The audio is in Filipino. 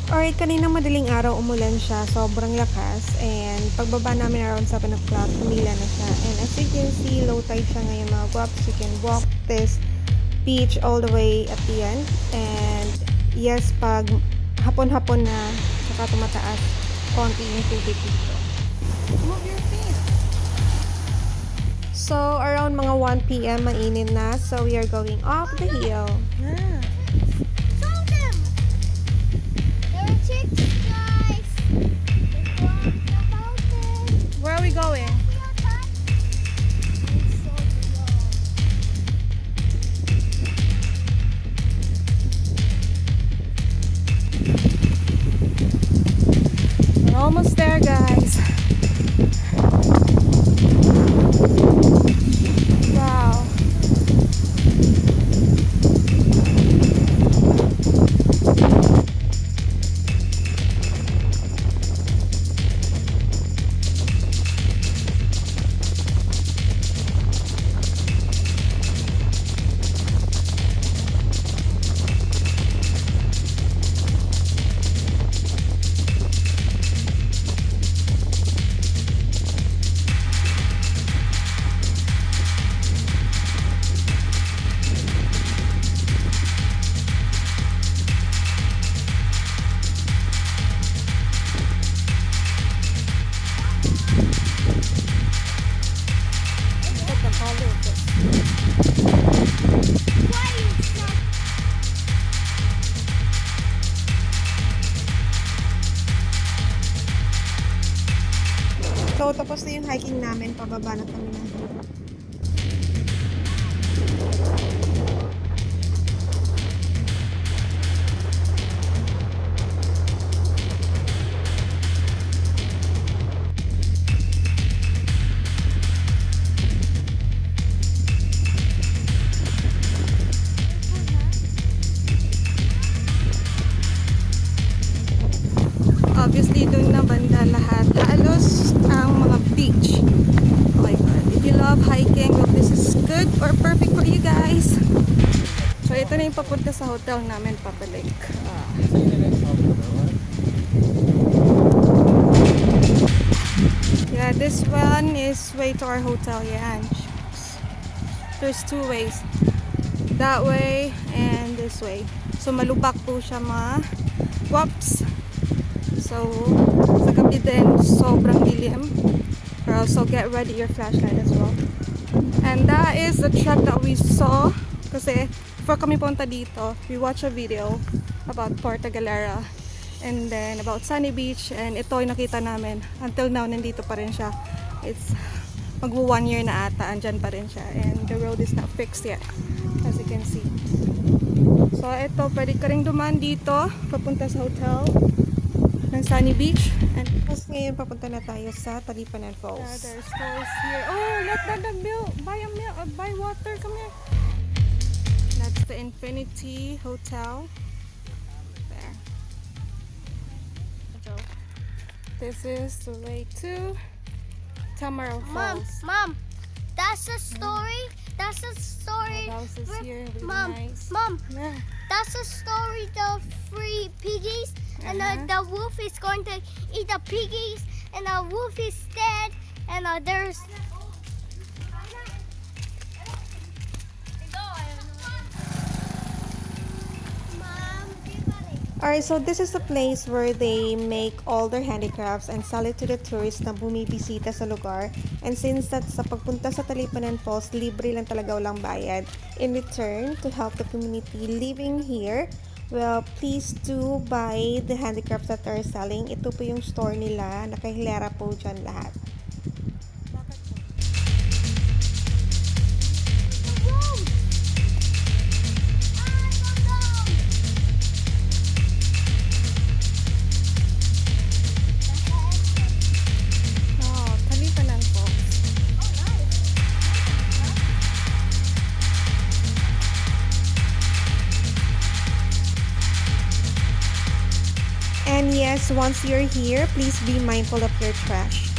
Alright, kaninang madaling araw umulan siya, sobrang lakas, and pagbaba namin around 7 o'clock, tumila na siya. And as you can see, low tide siya ngayon mga guwaps. You can walk this beach all the way at the end. And yes, pag hapon-hapon na, saka tumataas, konti yung tubig dito. Move your feet! So, around mga 1 p.m. mainit na, so we are going up the hill. Yeah. Where are we going? We're almost there, guys. Wow. So, tapos na yung hiking namin. Pababa na kami na. Obviously, doon na banda lahat. Halos ang mga beach. Oh my God. If you love hiking, well, this is good or perfect for you guys. So, ito na yung papunta sa hotel namin pabalik. Yeah, this one is way to our hotel. Yan. There's two ways. That way and this way. So, malubak po siya mga guwaps. So, sa gabi din, sobrang dilim. So, get ready your flashlight as well. And that is the truck that we saw. Kasi, before kami punta dito, we watched a video about Porta Galera. And then, about Sunny Beach. And ito yung nakita namin. Until now, nandito pa rin siya. It's magwo 1 year na ata. Andyan pa rin siya. And the road is not fixed yet. As you can see. So, ito, pwede ka rin dumaan dito. Papunta sa hotel ng Sunny Beach. And tapos ngayon papunta na tayo sa Talipanan Falls. Yeah, there's stores here. Oh, let the milk. Buy water. Come here. That's the Infinity Hotel. There. This is the way to Tamaraw Falls. Mom, that's a story. That's a story. The house is here. Really Mom, nice. Mom, Yeah. that's a story. The three piggies, and the wolf is going to eat the piggies, and the wolf is dead, and there's. Alright, so this is the place where they make all their handicrafts and sell it to the tourists na bumibisita sa lugar. And since that sa pagpunta sa Talipanan Falls, libre lang talaga, walang bayad. In return, to help the community living here, well, please do buy the handicrafts that they're selling. Ito po yung store nila. Nakahilera po dyan lahat. And yes, once you're here, please be mindful of your trash.